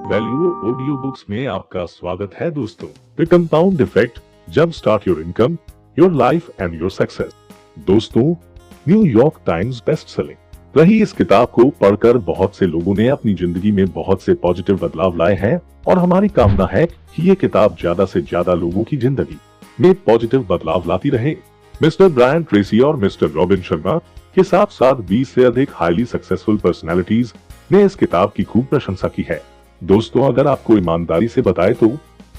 Value audio books में आपका स्वागत है दोस्तों। The compound effect, jump start your income, your life and your success. दोस्तों, न्यूयॉर्क टाइम्स बेस्ट सेलिंग रही इस किताब को पढ़कर बहुत से लोगों ने अपनी जिंदगी में बहुत से पॉजिटिव बदलाव लाए हैं और हमारी कामना है कि ये किताब ज्यादा से ज्यादा लोगों की जिंदगी में पॉजिटिव बदलाव लाती रहे। मिस्टर ब्रायन ट्रेसी और मिस्टर रॉबिन शर्मा के साथ साथ 20 से अधिक हाईली सक्सेसफुल पर्सनालिटीज ने इस किताब की खूब प्रशंसा की है। दोस्तों, अगर आपको ईमानदारी से बताए तो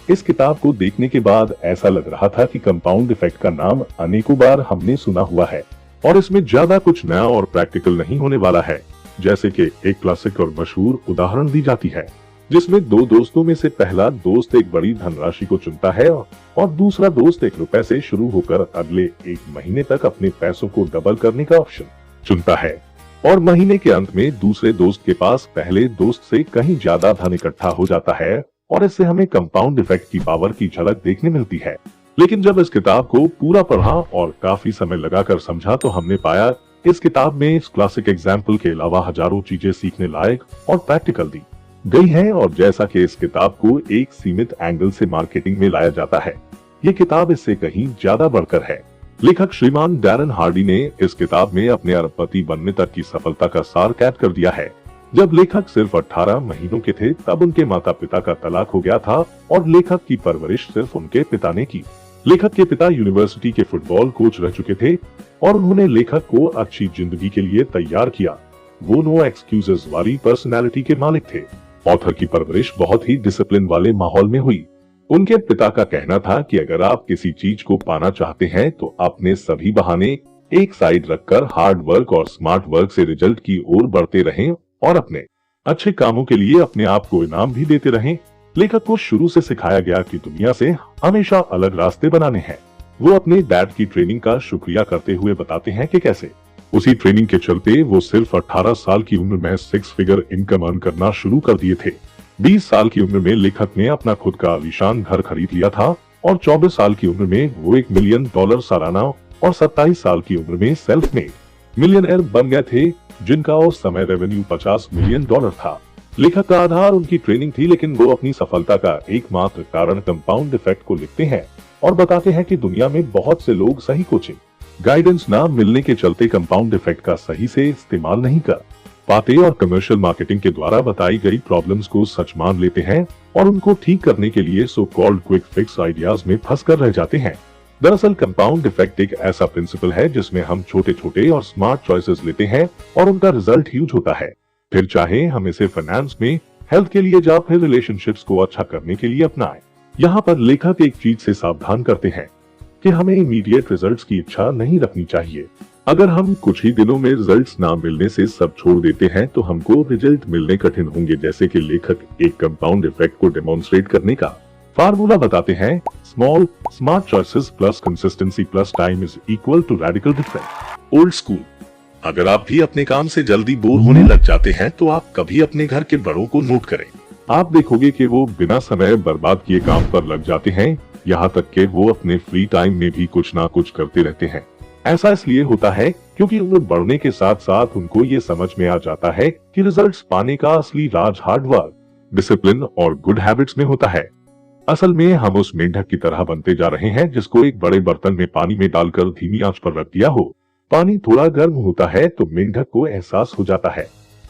इस किताब को देखने के बाद ऐसा लग रहा था कि कंपाउंड इफेक्ट का नाम अनेकों बार हमने सुना हुआ है और इसमें ज्यादा कुछ नया और प्रैक्टिकल नहीं होने वाला है। जैसे कि एक क्लासिक और मशहूर उदाहरण दी जाती है जिसमें दो दोस्तों में से पहला दोस्त एक बड़ी धनराशि को चुनता है और दूसरा दोस्त ₹1 से शुरू होकर अगले 1 महीने तक अपने पैसों को डबल करने का ऑप्शन चुनता है और महीने के अंत में दूसरे दोस्त के पास पहले दोस्त से कहीं ज्यादा धन इकट्ठा हो जाता है और इससे हमें कंपाउंड इफेक्ट की पावर की झलक देखने मिलती है। लेकिन जब इस किताब को पूरा पढ़ा और काफी समय लगाकर समझा तो हमने पाया इस किताब में इस क्लासिक एग्जाम्पल के अलावा हजारों चीजें सीखने लायक और प्रैक्टिकल दी गई है। और जैसा कि इस किताब को एक सीमित एंगल से मार्केटिंग में लाया जाता है, ये किताब इससे कहीं ज्यादा बढ़कर है। लेखक श्रीमान डैरन हार्डी ने इस किताब में अपने अरबपति बनने तक की सफलता का सार कैद कर दिया है। जब लेखक सिर्फ 18 महीनों के थे तब उनके माता पिता का तलाक हो गया था और लेखक की परवरिश सिर्फ उनके पिता ने की। लेखक के पिता यूनिवर्सिटी के फुटबॉल कोच रह चुके थे और उन्होंने लेखक को अच्छी जिंदगी के लिए तैयार किया। वो नो एक्सक्यूजेस वाली पर्सनैलिटी के मालिक थे। ऑथर की परवरिश बहुत ही डिसिप्लिन वाले माहौल में हुई। उनके पिता का कहना था कि अगर आप किसी चीज को पाना चाहते हैं तो अपने सभी बहाने एक साइड रखकर हार्ड वर्क और स्मार्ट वर्क से रिजल्ट की ओर बढ़ते रहें और अपने अच्छे कामों के लिए अपने आप को इनाम भी देते रहें। लेखक को शुरू से सिखाया गया कि दुनिया से हमेशा अलग रास्ते बनाने हैं। वो अपने डैड की ट्रेनिंग का शुक्रिया करते हुए बताते हैं कि कैसे उसी ट्रेनिंग के चलते वो सिर्फ 18 साल की उम्र में 6 फिगर इनकम अर्न करना शुरू कर दिए थे। 20 साल की उम्र में लेखक ने अपना खुद का आलीशान घर खरीद लिया था और 24 साल की उम्र में वो $1 मिलियन सालाना और 27 साल की उम्र में सेल्फ मेड मिलियनर बन गए थे, जिनका उस समय रेवेन्यू $50 मिलियन था। लेखक का आधार उनकी ट्रेनिंग थी, लेकिन वो अपनी सफलता का एकमात्र कारण कंपाउंड इफेक्ट को लिखते हैं और बताते हैं कि दुनिया में बहुत से लोग सही कोचिंग गाइडेंस ना मिलने के चलते कंपाउंड इफेक्ट का सही से इस्तेमाल नहीं कर पाते और कमर्शियल मार्केटिंग के द्वारा बताई गई प्रॉब्लम्स को सच मान लेते हैं और उनको ठीक करने के लिए so called quick fix ideas में फंस कर रह जाते हैं। दरअसल कंपाउंड इफेक्ट एक ऐसा प्रिंसिपल है जिसमें हम छोटे छोटे और स्मार्ट चॉइसेस लेते हैं और उनका रिजल्ट ह्यूज होता है। फिर चाहे हम इसे फाइनेंस में, हेल्थ के लिए या फिर रिलेशनशिप्स को अच्छा करने के लिए अपनाएं। यहाँ पर लेखक एक चीज से सावधान करते हैं कि हमें इमीडिएट रिजल्ट्स की इच्छा नहीं रखनी चाहिए। अगर हम कुछ ही दिनों में रिजल्ट्स ना मिलने से सब छोड़ देते हैं तो हमको रिजल्ट मिलने कठिन होंगे। जैसे कि लेखक एक कंपाउंड इफेक्ट को डेमोन्स्ट्रेट करने का फार्मूला बताते हैं, small smart choices plus consistency plus time is equal to radical different. Old school. अगर आप भी अपने काम से जल्दी बोर होने लग जाते हैं तो आप कभी अपने घर के बड़ों को नोट करें। आप देखोगे कि वो बिना समय बर्बाद किए काम पर लग जाते हैं, यहाँ तक कि वो अपने फ्री टाइम में भी कुछ ना कुछ करते रहते हैं। ऐसा इसलिए होता है क्योंकि उम्र बढ़ने के साथ साथ उनको ये समझ में आ जाता है कि रिजल्ट्स पाने का असली राज हार्ड वर्क, डिसिप्लिन और गुड हैबिट्स में होता है। असल में हम उस मेंढक की तरह बनते जा रहे हैं जिसको एक बड़े बर्तन में पानी में डालकर धीमी आंच पर रख दिया हो। पानी थोड़ा गर्म होता है तो मेंढक को एहसास हो जाता है,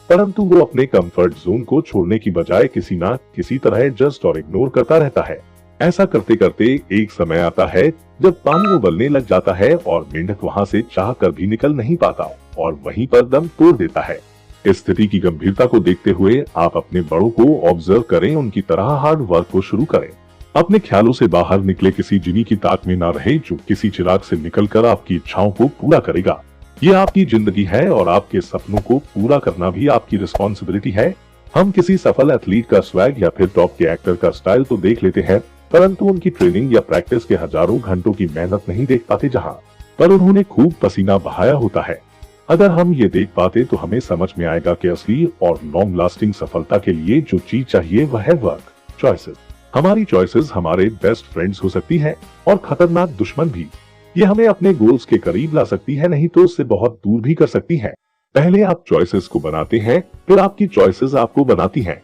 परंतु वो अपने कंफर्ट जोन को छोड़ने की बजाय किसी ना किसी तरह एडजस्ट और इग्नोर करता रहता है। ऐसा करते करते एक समय आता है जब पानी उबलने लग जाता है और मेंढक वहां से चाह कर भी निकल नहीं पाता और वहीं पर दम तोड़ देता है। इस स्थिति की गंभीरता को देखते हुए आप अपने बड़ों को ऑब्जर्व करें, उनकी तरह हार्ड वर्क को शुरू करें। अपने ख्यालों से बाहर निकले किसी जिनी की ताक में ना रहे जो किसी चिराग से निकलकर आपकी इच्छाओं को पूरा करेगा। ये आपकी जिंदगी है और आपके सपनों को पूरा करना भी आपकी रिस्पॉन्सिबिलिटी है। हम किसी सफल एथलीट का स्वैग या फिर टॉप के एक्टर का स्टाइल तो देख लेते हैं, परंतु उनकी ट्रेनिंग या प्रैक्टिस के हजारों घंटों की मेहनत नहीं देख पाते जहां पर उन्होंने खूब पसीना बहाया होता है। अगर हम ये देख पाते तो हमें समझ में आएगा कि असली और लॉन्ग लास्टिंग सफलता के लिए जो चीज चाहिए वह है वर्क चॉइसेस। हमारी चॉइसेस हमारे बेस्ट फ्रेंड्स हो सकती है और खतरनाक दुश्मन भी। ये हमें अपने गोल्स के करीब ला सकती है, नहीं तो उससे बहुत दूर भी कर सकती है। पहले आप चॉइसेस को बनाते हैं, फिर आपकी चॉइसेस आपको बनाती हैं।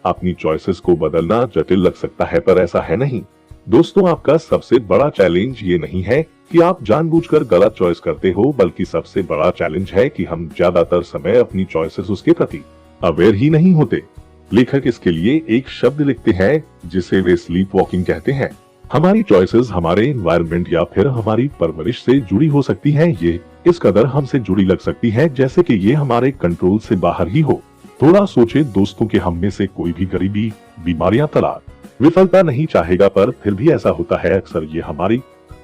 अपनी चॉइसेस को बदलना जटिल लग सकता है, पर ऐसा है नहीं। दोस्तों, आपका सबसे बड़ा चैलेंज ये नहीं है कि आप जानबूझकर गलत चॉइस करते हो, बल्कि सबसे बड़ा चैलेंज है कि हम ज्यादातर समय अपनी चॉइसेस उसके प्रति अवेयर ही नहीं होते। लेखक इसके लिए एक शब्द लिखते हैं जिसे वे स्लीप वॉकिंग कहते हैं। हमारी चॉइसेस हमारे एनवायरनमेंट या फिर हमारी परवरिश से जुड़ी हो सकती हैं। ये इस कदर हमसे जुड़ी लग सकती है जैसे कि ये हमारे कंट्रोल से बाहर ही हो। थोड़ा सोचे दोस्तों कि हम में से कोई भी गरीबी, बीमारियां, तलाक, विफलता नहीं चाहेगा, पर फिर भी ऐसा होता है। अक्सर ये हमारी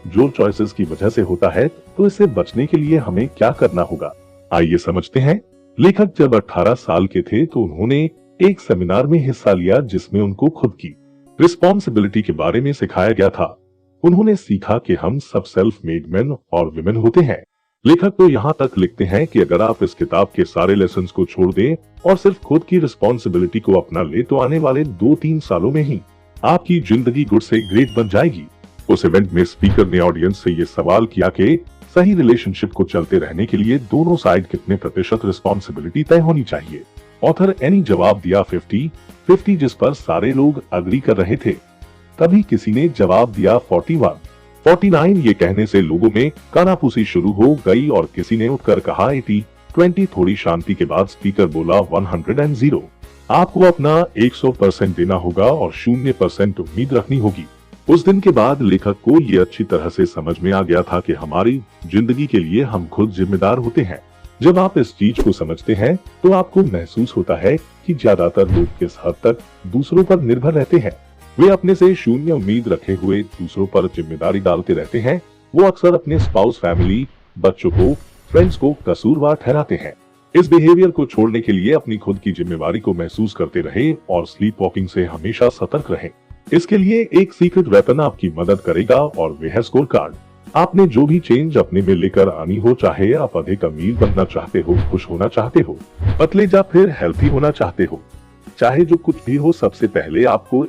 जो चॉइसेस की वजह से होता है। तो इससे बचने के लिए हमें क्या करना होगा, आइए समझते हैं। लेखक जब 18 साल के थे तो उन्होंने एक सेमिनार में हिस्सा लिया जिसमें उनको खुद की रिस्पॉन्सिबिलिटी के बारे में सिखाया गया था। उन्होंने सीखा कि हम सब सेल्फ मेड मैन और वुमेन होते हैं। लेखक तो यहाँ तक लिखते हैं कि अगर आप इस किताब के सारे लेसन्स को छोड़ दें और सिर्फ खुद की रिस्पॉन्सिबिलिटी को अपना ले तो आने वाले 2-3 सालों में ही आपकी जिंदगी गुड से ग्रेट बन जाएगी। उस इवेंट में स्पीकर ने ऑडियंस से ये सवाल किया कि सही रिलेशनशिप को चलते रहने के लिए दोनों साइड कितने प्रतिशत रिस्पॉन्सिबिलिटी तय होनी चाहिए। ऑथर एनी जवाब दिया 50-50, जिस पर सारे लोग अग्री कर रहे थे। तभी किसी ने जवाब दिया 41-49। ये कहने से लोगों में कानाफूसी शुरू हो गई और किसी ने उठकर कहा 80-20। थोड़ी शांति के बाद स्पीकर बोला 100। आपको अपना 100% देना होगा और 0% उम्मीद रखनी होगी। उस दिन के बाद लेखक को ये अच्छी तरह से समझ में आ गया था कि हमारी जिंदगी के लिए हम खुद जिम्मेदार होते हैं। जब आप इस चीज को समझते हैं तो आपको महसूस होता है कि ज्यादातर लोग किस हद तक दूसरों पर निर्भर रहते हैं। वे अपने से 0 उम्मीद रखे हुए दूसरों पर जिम्मेदारी डालते रहते हैं। वो अक्सर अपने स्पाउस, फैमिली, बच्चों को, फ्रेंड्स को कसूरवार ठहराते हैं। इस बिहेवियर को छोड़ने के लिए अपनी खुद की जिम्मेवारी को महसूस करते रहे और स्लीप वॉकिंग से हमेशा सतर्क रहें। इसके लिए एक सीक्रेट वेपन आपकी मदद करेगा और वह है स्कोर कार्ड। आपने जो भी चेंज अपने में लेकर आनी हो, चाहे आप अधिक अमीर बनना चाहते हो, खुश होना चाहते हो, पतले या फिर हेल्थी होना चाहते हो, चाहे जो कुछ भी हो, सबसे पहले आपको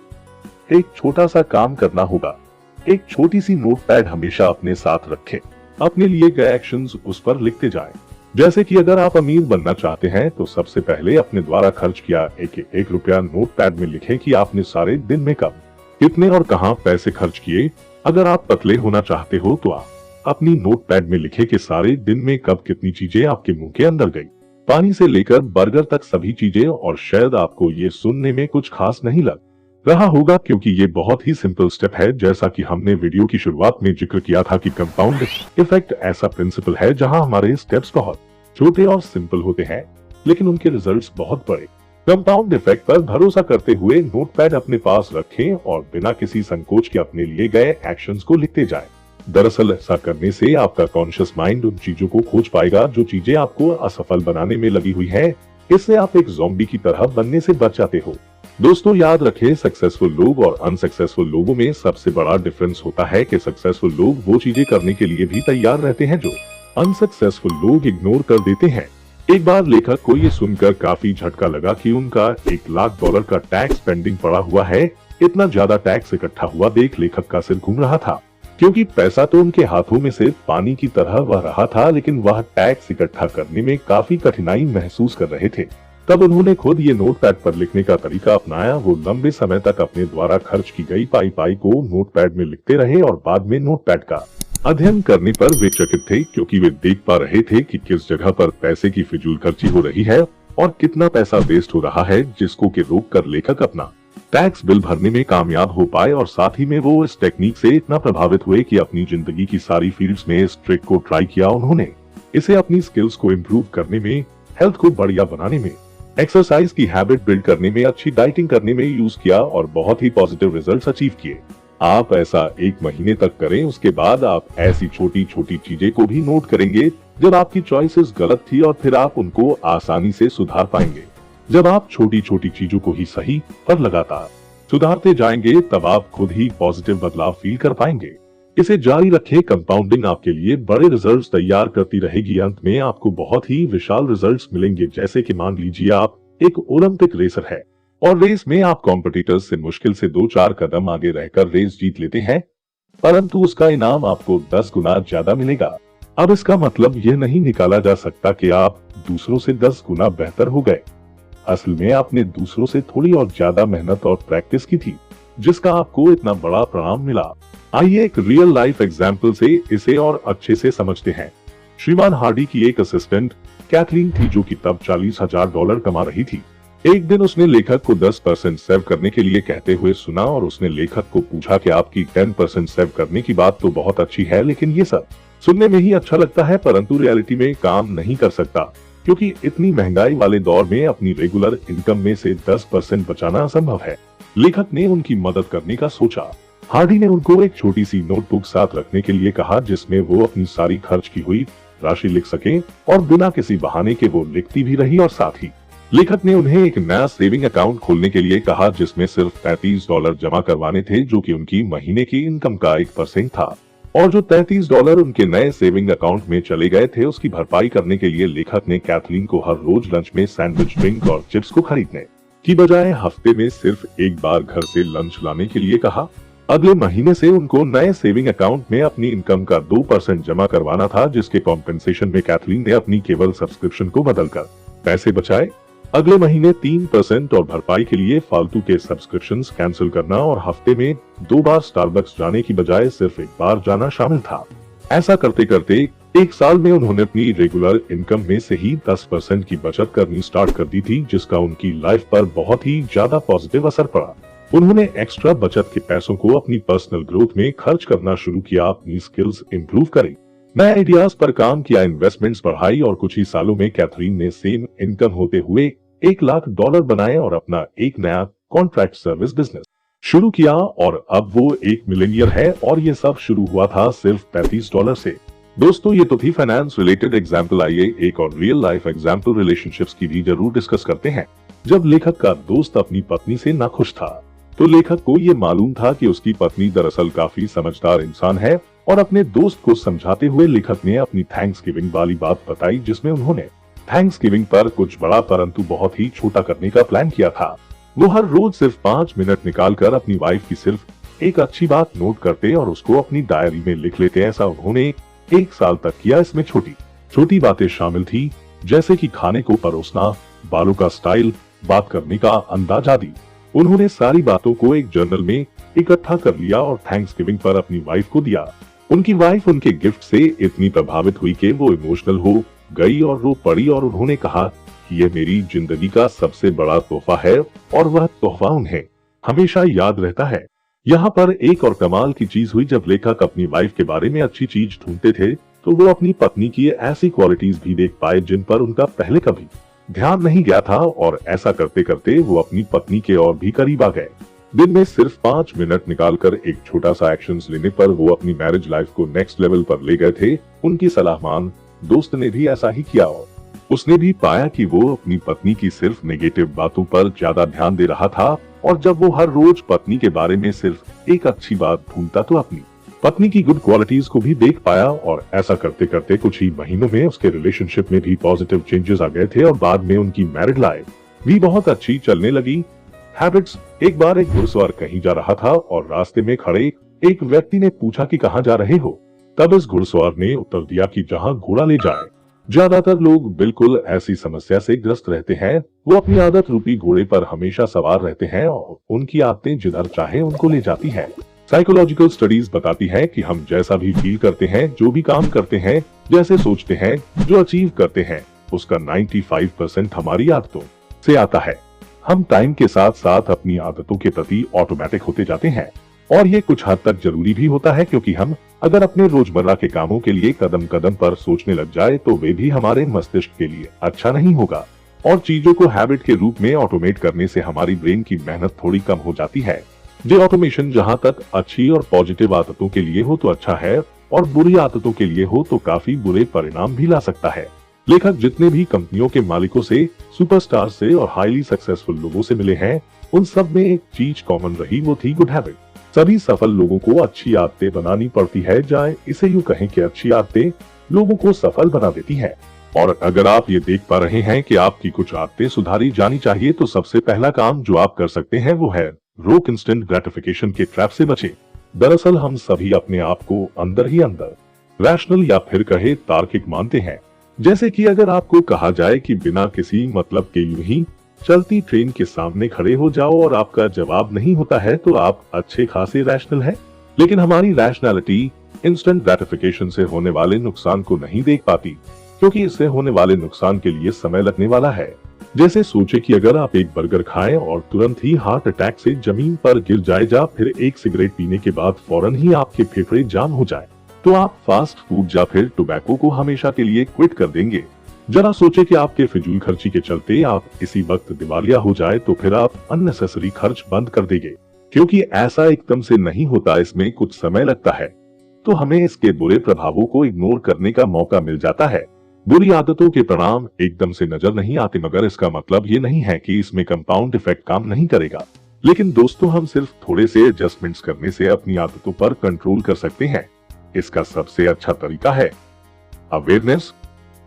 एक छोटा सा काम करना होगा। एक छोटी सी नोटपैड हमेशा अपने साथ रखें। अपने लिए गए एक्शंस उस पर लिखते जाएं। जैसे कि अगर आप अमीर बनना चाहते हैं तो सबसे पहले अपने द्वारा खर्च किया एक रुपया नोटपैड में लिखें कि आपने सारे दिन में कब, कितने और कहां पैसे खर्च किए। अगर आप पतले होना चाहते हो तो आप अपनी नोटपैड में लिखें कि सारे दिन में कब कितनी चीजें आपके मुंह के अंदर गई, पानी से लेकर बर्गर तक सभी चीजें। और शायद आपको ये सुनने में कुछ खास नहीं लग रहा होगा क्योंकि ये बहुत ही सिंपल स्टेप है। जैसा कि हमने वीडियो की शुरुआत में जिक्र किया था कि कंपाउंड इफेक्ट ऐसा प्रिंसिपल है जहां हमारे स्टेप्स बहुत छोटे और सिंपल होते हैं लेकिन उनके रिजल्ट्स बहुत बड़े। कंपाउंड इफेक्ट पर भरोसा करते हुए नोटपैड अपने पास रखें और बिना किसी संकोच के अपने लिए गए एक्शंस को लिखते जाएं। दरअसल ऐसा करने से आपका कॉन्शियस माइंड उन चीजों को खोज पाएगा जो चीजें आपको असफल बनाने में लगी हुई है। इससे आप एक ज़ॉम्बी की तरह बनने से बच जाते हो। दोस्तों, याद रखें, सक्सेसफुल लोग और अनसक्सेसफुल लोगों में सबसे बड़ा डिफरेंस होता है कि सक्सेसफुल लोग वो चीजें करने के लिए भी तैयार रहते हैं जो अनसक्सेसफुल लोग इग्नोर कर देते हैं। एक बार लेखक को ये सुनकर काफी झटका लगा कि उनका $1 लाख का टैक्स पेंडिंग पड़ा हुआ है। इतना ज्यादा टैक्स इकट्ठा हुआ देख लेखक का सिर घूम रहा था क्योंकि पैसा तो उनके हाथों में से पानी की तरह बह रहा था, लेकिन वह टैक्स इकट्ठा करने में काफी कठिनाई महसूस कर रहे थे। तब उन्होंने खुद ये नोटपैड पर लिखने का तरीका अपनाया। वो लंबे समय तक अपने द्वारा खर्च की गई पाई को नोटपैड में लिखते रहे और बाद में नोटपैड का अध्ययन करने पर वे चकित थे क्योंकि वे देख पा रहे थे कि किस जगह पर पैसे की फिजूल खर्ची हो रही है और कितना पैसा वेस्ट हो रहा है, जिसको कि रोक कर लेखक अपना टैक्स बिल भरने में कामयाब हो पाए। और साथ ही में वो इस टेक्निक से इतना प्रभावित हुए कि अपनी जिंदगी की सारी फील्ड्स में इस ट्रिक को ट्राई किया। उन्होंने इसे अपनी स्किल्स को इम्प्रूव करने में, हेल्थ को बढ़िया बनाने में, एक्सरसाइज की हैबिट बिल्ड करने में, अच्छी डाइटिंग करने में यूज किया और बहुत ही पॉजिटिव रिजल्ट्स अचीव किए। आप ऐसा 1 महीने तक करें, उसके बाद आप ऐसी छोटी छोटी चीजें को भी नोट करेंगे जब आपकी चॉइसेस गलत थी और फिर आप उनको आसानी से सुधार पाएंगे। जब आप छोटी छोटी चीजों को ही सही और लगातार सुधारते जाएंगे तब आप खुद ही पॉजिटिव बदलाव फील कर पाएंगे। इसे जारी रखें। कंपाउंडिंग आपके लिए बड़े रिजल्ट्स तैयार करती रहेगी। अंत में आपको बहुत ही विशाल रिजल्ट्स मिलेंगे। जैसे कि मान लीजिए आप एक ओलंपिक रेसर है और रेस में आप कॉम्पिटिटर्स से मुश्किल से 2-4 कदम आगे रहकर रेस जीत लेते हैं, परंतु उसका इनाम आपको 10 गुना ज्यादा मिलेगा। अब इसका मतलब यह नहीं निकाला जा सकता कि आप दूसरों से 10 गुना बेहतर हो गए। असल में आपने दूसरों से थोड़ी और ज्यादा मेहनत और प्रैक्टिस की थी, जिसका आपको इतना बड़ा परिणाम मिला। आइए एक रियल लाइफ एग्जाम्पल से इसे और अच्छे से समझते हैं। श्रीमान हार्डी की एक असिस्टेंट कैथरीन थी, जो कि तब $40,000 कमा रही थी। एक दिन उसने लेखक को 10% सेव करने के लिए कहते हुए सुना और उसने लेखक को पूछा कि आपकी 10% सेव करने की बात तो बहुत अच्छी है, लेकिन ये सब सुनने में ही अच्छा लगता है, परंतु रियलिटी में काम नहीं कर सकता, क्योंकि इतनी महंगाई वाले दौर में अपनी रेगुलर इनकम में से 10% बचाना असंभव है। लेखक ने उनकी मदद करने का सोचा। हार्डी ने उनको एक छोटी सी नोटबुक साथ रखने के लिए कहा, जिसमें वो अपनी सारी खर्च की हुई राशि लिख सके, और बिना किसी बहाने के वो लिखती भी रही। और साथ ही लेखक ने उन्हें एक नया सेविंग अकाउंट खोलने के लिए कहा, जिसमें सिर्फ $33 जमा करवाने थे, जो कि उनकी महीने की इनकम का 1% था। और जो $33 उनके नए सेविंग अकाउंट में चले गए थे, उसकी भरपाई करने के लिए लेखक ने कैथरीन को हर रोज लंच में सैंडविच, ड्रिंक और चिप्स को खरीदने की बजाय हफ्ते में सिर्फ एक बार घर से लंच लाने के लिए कहा। अगले महीने से उनको नए सेविंग अकाउंट में अपनी इनकम का 2% जमा करवाना था, जिसके कॉम्पेंसेशन में कैथरीन ने अपनी केबल सब्सक्रिप्शन को बदलकर पैसे बचाए। अगले महीने 3% और भरपाई के लिए फालतू के सब्सक्रिप्शंस कैंसिल करना और हफ्ते में 2 बार स्टारबक्स जाने की बजाय सिर्फ एक बार जाना शामिल था। ऐसा करते करते एक साल में उन्होंने अपनी रेगुलर इनकम में से ही 10% की बचत करनी स्टार्ट कर दी थी, जिसका उनकी लाइफ पर बहुत ही ज्यादा पॉजिटिव असर पड़ा। उन्होंने एक्स्ट्रा बचत के पैसों को अपनी पर्सनल ग्रोथ में खर्च करना शुरू किया, अपनी स्किल्स इंप्रूव करी, नए आइडियाज पर काम किया, इन्वेस्टमेंट्स बढ़ाई, और कुछ ही सालों में कैथरीन ने सेम इनकम होते हुए $1,00,000 बनाए और अपना एक नया कॉन्ट्रैक्ट सर्विस बिजनेस शुरू किया। और अब वो एक मिलियनियर है, और ये सब शुरू हुआ था सिर्फ $35 से। दोस्तों, ये तो थी फाइनेंस रिलेटेड एग्जाम्पल। आइए एक और रियल लाइफ एग्जाम्पल रिलेशनशिप्स की भी जरूर डिस्कस करते हैं। जब लेखक का दोस्त अपनी पत्नी से नाखुश था, तो लेखक को ये मालूम था कि उसकी पत्नी दरअसल काफी समझदार इंसान है, और अपने दोस्त को समझाते हुए लेखक ने अपनी थैंक्सगिविंग वाली बात बताई, जिसमें उन्होंने थैंक्सगिविंग पर कुछ बड़ा परंतु बहुत ही छोटा करने का प्लान किया था। वो हर रोज सिर्फ 5 मिनट निकालकर अपनी वाइफ की सिर्फ एक अच्छी बात नोट करते और उसको अपनी डायरी में लिख लेते। ऐसा उन्होंने 1 साल तक किया। इसमें छोटी छोटी बातें शामिल थी, जैसे कि खाने को परोसना, बालों का स्टाइल, बात करने का अंदाज आदि। उन्होंने सारी बातों को एक जर्नल में इकट्ठा कर लिया और थैंक्सगिविंग पर अपनी वाइफ को दिया। उनकी वाइफ उनके गिफ्ट से इतनी प्रभावित हुई कि वो इमोशनल हो गई और रो पड़ी, और उन्होंने कहा कि ये मेरी जिंदगी का सबसे बड़ा तोहफा है, और वह तोहफा उन्हें हमेशा याद रहता है। यहाँ पर एक और कमाल की चीज हुई। जब लेखक अपनी वाइफ के बारे में अच्छी चीज ढूंढते थे, तो वो अपनी पत्नी की ऐसी क्वालिटीज भी देख पाए जिन पर उनका पहले कभी ध्यान नहीं गया था, और ऐसा करते करते वो अपनी पत्नी के और भी करीब आ गए। दिन में सिर्फ 5 मिनट निकालकर एक छोटा सा एक्शन लेने पर वो अपनी मैरिज लाइफ को नेक्स्ट लेवल पर ले गए थे। उनकी सलाह मान दोस्त ने भी ऐसा ही किया, और उसने भी पाया कि वो अपनी पत्नी की सिर्फ नेगेटिव बातों पर ज्यादा ध्यान दे रहा था, और जब वो हर रोज पत्नी के बारे में सिर्फ एक अच्छी बात ढूंढता, तो अपनी पत्नी की गुड क्वालिटीज को भी देख पाया। और ऐसा करते करते कुछ ही महीनों में उसके रिलेशनशिप में भी पॉजिटिव चेंजेस आ गए थे, और बाद में उनकी मैरिड लाइफ भी बहुत अच्छी चलने लगी। हैबिट्स। एक बार एक घुड़सवार कहीं जा रहा था, और रास्ते में खड़े एक व्यक्ति ने पूछा कि कहाँ जा रहे हो। तब इस घुड़सवार ने उत्तर दिया कि जहाँ घोड़ा ले जाए। ज्यादातर लोग बिल्कुल ऐसी समस्या से ग्रस्त रहते हैं। वो अपनी आदत रूपी घोड़े पर हमेशा सवार रहते हैं, और उनकी आदतें जिधर चाहे उनको ले जाती है। साइकोलॉजिकल स्टडीज बताती है कि हम जैसा भी फील करते हैं, जो भी काम करते हैं, जैसे सोचते हैं, जो अचीव करते हैं, उसका 95% हमारी आदतों से आता है। हम टाइम के साथ साथ अपनी आदतों के प्रति ऑटोमेटिक होते जाते हैं, और ये कुछ हद तक जरूरी भी होता है, क्योंकि हम अगर अपने रोजमर्रा के कामों के लिए कदम कदम पर सोचने लग जाए, तो वे भी हमारे मस्तिष्क के लिए अच्छा नहीं होगा। और चीजों को हैबिट के रूप में ऑटोमेट करने से हमारी ब्रेन की मेहनत थोड़ी कम हो जाती है। ये ऑटोमेशन जहाँ तक अच्छी और पॉजिटिव आदतों के लिए हो तो अच्छा है, और बुरी आदतों के लिए हो तो काफी बुरे परिणाम भी ला सकता है। लेखक जितने भी कंपनियों के मालिकों से, सुपरस्टार से और हाईली सक्सेसफुल लोगों से मिले हैं, उन सब में एक चीज कॉमन रही, वो थी गुड हैबिट। सभी सफल लोगों को अच्छी आदतें बनानी पड़ती है, जाए इसे यूं कहें कि अच्छी आदतें लोगों को सफल बना देती है। और अगर आप ये देख पा रहे हैं कि आपकी कुछ आदतें सुधारी जानी चाहिए, तो सबसे पहला काम जो आप कर सकते हैं वो है रोक इंस्टेंट ग्रेटिफिकेशन के ट्रैप से बचें। दरअसल हम सभी अपने आप को अंदर ही अंदर रैशनल या फिर कहे तार्किक मानते हैं। जैसे कि अगर आपको कहा जाए कि बिना किसी मतलब के यूं ही चलती ट्रेन के सामने खड़े हो जाओ और आपका जवाब नहीं होता है तो आप अच्छे खासे रैशनल हैं। लेकिन हमारी रैशनैलिटी इंस्टेंट ग्रेटिफिकेशन से होने वाले नुकसान को नहीं देख पाती, क्योंकि इससे होने वाले नुकसान के लिए समय लगने वाला है। जैसे सोचे कि अगर आप एक बर्गर खाएं और तुरंत ही हार्ट अटैक से जमीन पर गिर जाए, या फिर एक सिगरेट पीने के बाद फौरन ही आपके फेफड़े जाम हो जाए, तो आप फास्ट फूड या फिर टोबैको को हमेशा के लिए क्विट कर देंगे। जरा सोचे कि आपके फिजूल खर्ची के चलते आप इसी वक्त दिवालिया हो जाए, तो फिर आप अननेसेसरी खर्च बंद कर देंगे। क्योंकि ऐसा एकदम से नहीं होता, इसमें कुछ समय लगता है, तो हमें इसके बुरे प्रभावों को इग्नोर करने का मौका मिल जाता है। बुरी आदतों के परिणाम एकदम से नजर नहीं आते, मगर इसका मतलब ये नहीं है कि इसमें कंपाउंड इफेक्ट काम नहीं करेगा। लेकिन दोस्तों, हम सिर्फ थोड़े से एडजस्टमेंट्स करने से अपनी आदतों पर कंट्रोल कर सकते हैं। इसका सबसे अच्छा तरीका है अवेयरनेस।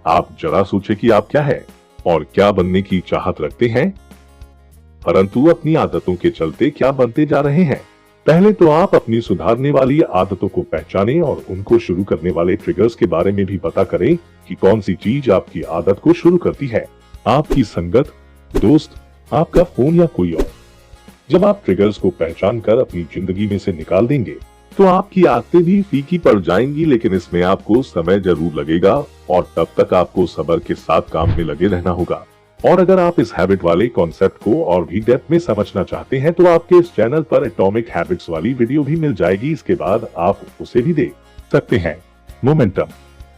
आप जरा सोचे कि आप क्या है और क्या बनने की चाहत रखते हैं, परंतु अपनी आदतों के चलते क्या बनते जा रहे हैं। पहले तो आप अपनी सुधारने वाली आदतों को पहचानें और उनको शुरू करने वाले ट्रिगर्स के बारे में भी पता करें कि कौन सी चीज आपकी आदत को शुरू करती है। आपकी संगत, दोस्त, आपका फोन या कोई और। जब आप ट्रिगर्स को पहचान कर अपनी जिंदगी में से निकाल देंगे, तो आपकी आदतें भी फीकी पड़ जाएंगी। लेकिन इसमें आपको समय जरूर लगेगा और तब तक आपको सब्र के साथ काम में लगे रहना होगा। और अगर आप इस हैबिट वाले कॉन्सेप्ट को और भी डेप्थ में समझना चाहते हैं, तो आपके इस चैनल पर एटॉमिक हैबिट्स वाली वीडियो भी मिल जाएगी। इसके बाद आप उसे भी देख सकते हैं। मोमेंटम।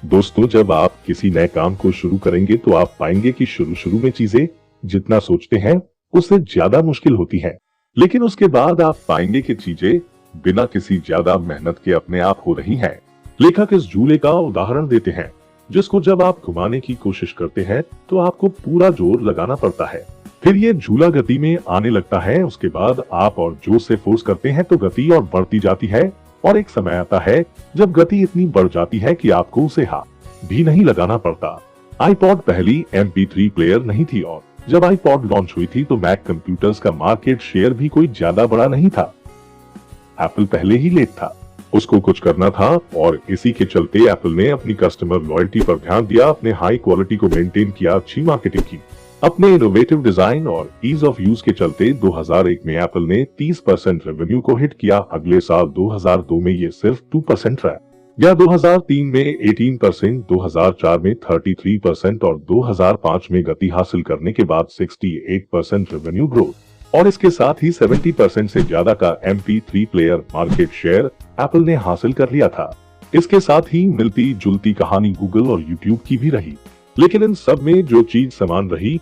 दोस्तों, जब आप किसी नए काम को शुरू करेंगे, तो आप पाएंगे कि शुरू में चीजें जितना सोचते हैं उससे ज्यादा मुश्किल होती हैं। लेकिन उसके बाद आप पाएंगे कि चीजें बिना किसी ज्यादा मेहनत के अपने आप हो रही हैं। लेखक इस झूले का उदाहरण देते हैं, जिसको जब आप घुमाने की कोशिश करते हैं तो आपको पूरा जोर लगाना पड़ता है। फिर ये झूला गति में आने लगता है। उसके बाद आप और जोर से फोर्स करते हैं तो गति और बढ़ती जाती है, और एक समय आता है जब गति इतनी बढ़ जाती है कि आपको उसे हाथ भी नहीं लगाना पड़ता। आईपॉड पहली MP3 प्लेयर नहीं थी, और जब आईपॉड लॉन्च हुई थी तो मैक कंप्यूटर्स का मार्केट शेयर भी कोई ज्यादा बड़ा नहीं था। एप्पल पहले ही लेट था, उसको कुछ करना था, और इसी के चलते एप्पल ने अपनी कस्टमर लॉयल्टी पर ध्यान दिया, अपने हाई क्वालिटी को मेंटेन किया, अच्छी मार्केटिंग की। अपने इनोवेटिव डिजाइन और ईज ऑफ यूज के चलते 2001 में एप्पल ने 30% रेवेन्यू को हिट किया। अगले साल 2002 में ये सिर्फ 2% रहा, या 2003 में 18%, 2004 में 33% और 2005 में गति हासिल करने के बाद 68% रेवेन्यू ग्रोथ, और इसके साथ ही 70% से ज्यादा का MP3 player market share Apple ने हासिल कर लिया था। इसके साथ ही मिलती जुलती कहानी गूगल और यूट्यूब की भी रही। लेकिन इन सब में जो चीज समान रही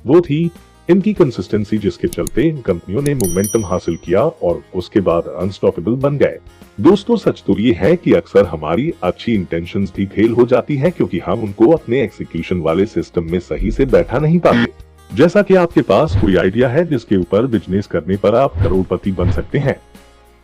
वो थी इनकी कंसिस्टेंसी, जिसके चलते इन कंपनियों ने मोमेंटम हासिल किया और उसके बाद अनस्टॉपेबल बन गए। दोस्तों, सच तो ये है कि अक्सर हमारी अच्छी इंटेंशंस भी फेल हो जाती है, क्योंकि हम उनको अपने एग्जीक्यूशन वाले सिस्टम में सही से बैठा नहीं पाते। जैसा कि आपके पास कोई आइडिया है जिसके ऊपर बिजनेस करने पर आप करोड़पति बन सकते हैं।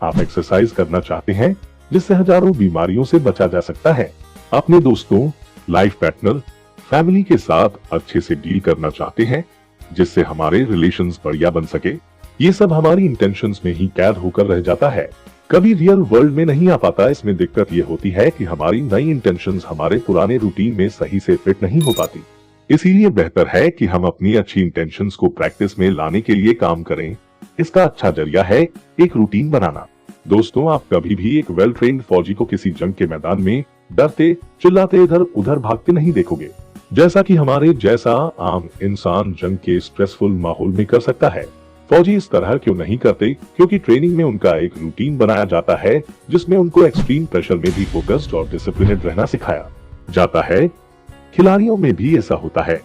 आप एक्सरसाइज करना चाहते हैं जिससे हजारों बीमारियों से बचा जा सकता है। अपने दोस्तों, लाइफ पार्टनर, फैमिली के साथ अच्छे से डील करना चाहते हैं जिससे हमारे रिलेशंस बढ़िया बन सके। ये सब हमारी इंटेंशंस में ही कैद होकर रह जाता है, कभी रियल वर्ल्ड में नहीं आ पाता। इसमें दिक्कत ये होती है कि हमारी नई इंटेंशंस हमारे पुराने रूटीन में सही से फिट नहीं हो पाती। इसीलिए बेहतर है कि हम अपनी अच्छी इंटेंशंस को प्रैक्टिस में लाने के लिए काम करें। इसका अच्छा जरिया है एक रूटीन बनाना। दोस्तों, आप कभी भी एक वेल ट्रेन्ड फौजी को किसी जंग के मैदान में डरते चिल्लाते इधर उधर भागते नहीं देखोगे, जैसा कि हमारे जैसा आम इंसान जंग के स्ट्रेसफुल माहौल में कर सकता है। फौजी इस तरह क्यों नहीं करते? क्योंकि ट्रेनिंग में उनका एक रूटीन बनाया जाता है जिसमें उनको एक्सट्रीम प्रेशर में भी फोकस्ड और डिसिप्लिनेड रहना सिखाया जाता है। खिलाड़ियों में भी ऐसा होता है।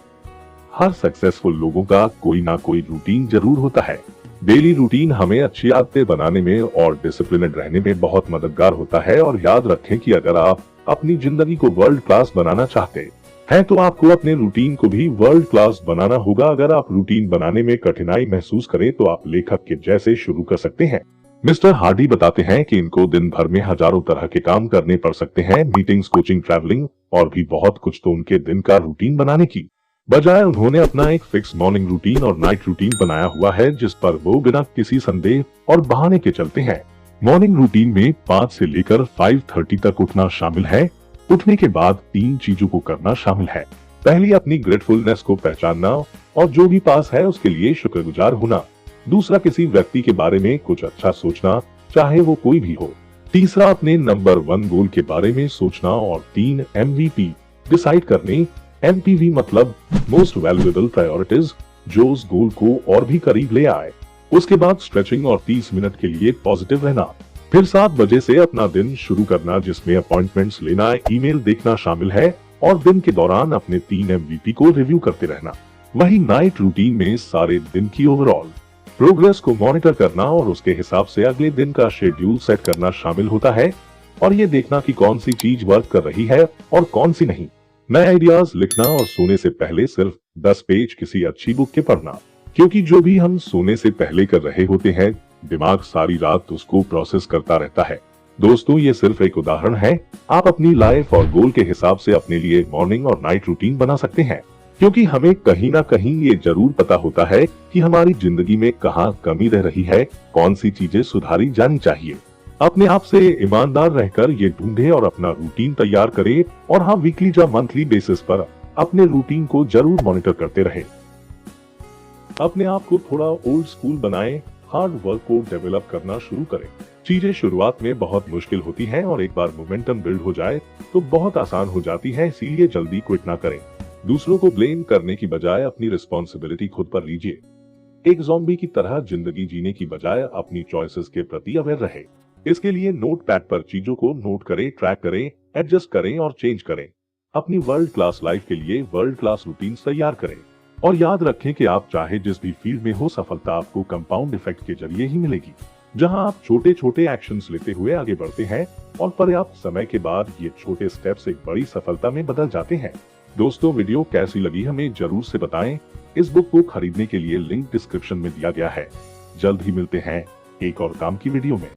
हर सक्सेसफुल लोगों का कोई ना कोई रूटीन जरूर होता है। डेली रूटीन हमें अच्छी आदतें बनाने में और डिसिप्लिनेड रहने में बहुत मददगार होता है। और याद रखें कि अगर आप अपनी जिंदगी को वर्ल्ड क्लास बनाना चाहते हैं तो आपको अपने रूटीन को भी वर्ल्ड क्लास बनाना होगा। अगर आप रूटीन बनाने में कठिनाई महसूस करें तो आप लेखक के जैसे शुरू कर सकते हैं। मिस्टर हार्डी बताते हैं कि इनको दिन भर में हजारों तरह के काम करने पड़ सकते हैं, मीटिंग्स, कोचिंग, ट्रैवलिंग और भी बहुत कुछ। तो उनके दिन का रूटीन बनाने की बजाय उन्होंने अपना एक फिक्स मॉर्निंग रूटीन और नाइट रूटीन बनाया हुआ है, जिस पर वो बिना किसी संदेह और बहाने के चलते हैं। मॉर्निंग रूटीन में 5 से लेकर 5:30 तक उठना शामिल है। उठने के बाद 3 चीजों को करना शामिल है। पहली अपनी ग्रेटफुलनेस को पहचानना और जो भी पास है उसके लिए शुक्रगुजार होना। दूसरा, किसी व्यक्ति के बारे में कुछ अच्छा सोचना, चाहे वो कोई भी हो। तीसरा, अपने नंबर 1 गोल के बारे में सोचना। और 3, MVP डिसाइड करने। MPV मतलब मोस्ट वैल्यूएबल प्रायोरिटीज, जो उस गोल को और भी करीब ले आए। उसके बाद स्ट्रेचिंग और 30 मिनट के लिए पॉजिटिव रहना। फिर 7 बजे से अपना दिन शुरू करना, जिसमें अपॉइंटमेंट्स लेना, ईमेल देखना शामिल है। और दिन के दौरान अपने 3 MVP को रिव्यू करते रहना। वही नाइट रूटीन में सारे दिन की ओवरऑल प्रोग्रेस को मॉनिटर करना और उसके हिसाब से अगले दिन का शेड्यूल सेट करना शामिल होता है। और ये देखना कि कौन सी चीज वर्क कर रही है और कौन सी नहीं। नए आइडियाज लिखना और सोने से पहले सिर्फ 10 पेज किसी अच्छी बुक के पढ़ना, क्योंकि जो भी हम सोने से पहले कर रहे होते हैं, दिमाग सारी रात उसको प्रोसेस करता रहता है। दोस्तों, ये सिर्फ एक उदाहरण है। आप अपनी लाइफ और गोल के हिसाब से अपने लिए मॉर्निंग और नाइट रूटीन बना सकते हैं, क्योंकि हमें कहीं ना कहीं ये जरूर पता होता है कि हमारी जिंदगी में कहाँ कमी रह रही है, कौन सी चीजें सुधारी जानी चाहिए। अपने आप से ईमानदार रहकर ये ढूंढे और अपना रूटीन तैयार करें। और हाँ, वीकली या मंथली बेसिस पर अपने रूटीन को जरूर मॉनिटर करते रहें। अपने आप को थोड़ा ओल्ड स्कूल बनाएं, हार्ड वर्क को डेवलप करना शुरू करें। चीजें शुरुआत में बहुत मुश्किल होती हैं और एक बार मोमेंटम बिल्ड हो जाए तो बहुत आसान हो जाती है, इसीलिए जल्दी क्विट ना करें। दूसरों को ब्लेम करने की बजाय अपनी रिस्पॉन्सिबिलिटी खुद पर लीजिए। एक ज़ॉम्बी की तरह जिंदगी जीने की बजाय अपनी चॉइसेस के प्रति अवेयर रहे। इसके लिए नोटपैड पर चीजों को नोट करें, ट्रैक करें, एडजस्ट करें और चेंज करें। अपनी वर्ल्ड क्लास लाइफ के लिए वर्ल्ड क्लास रूटीन तैयार करें। और याद रखें कि आप चाहे जिस भी फील्ड में हो, सफलता आपको कंपाउंड इफेक्ट के जरिए ही मिलेगी। जहां आप छोटे छोटे एक्शंस लेते हुए आगे बढ़ते हैं और पर्याप्त समय के बाद ये छोटे स्टेप्स एक बड़ी सफलता में बदल जाते हैं। दोस्तों, वीडियो कैसी लगी हमें जरूर से बताएं। इस बुक को खरीदने के लिए लिंक डिस्क्रिप्शन में दिया गया है। जल्द ही मिलते हैं एक और काम की वीडियो में।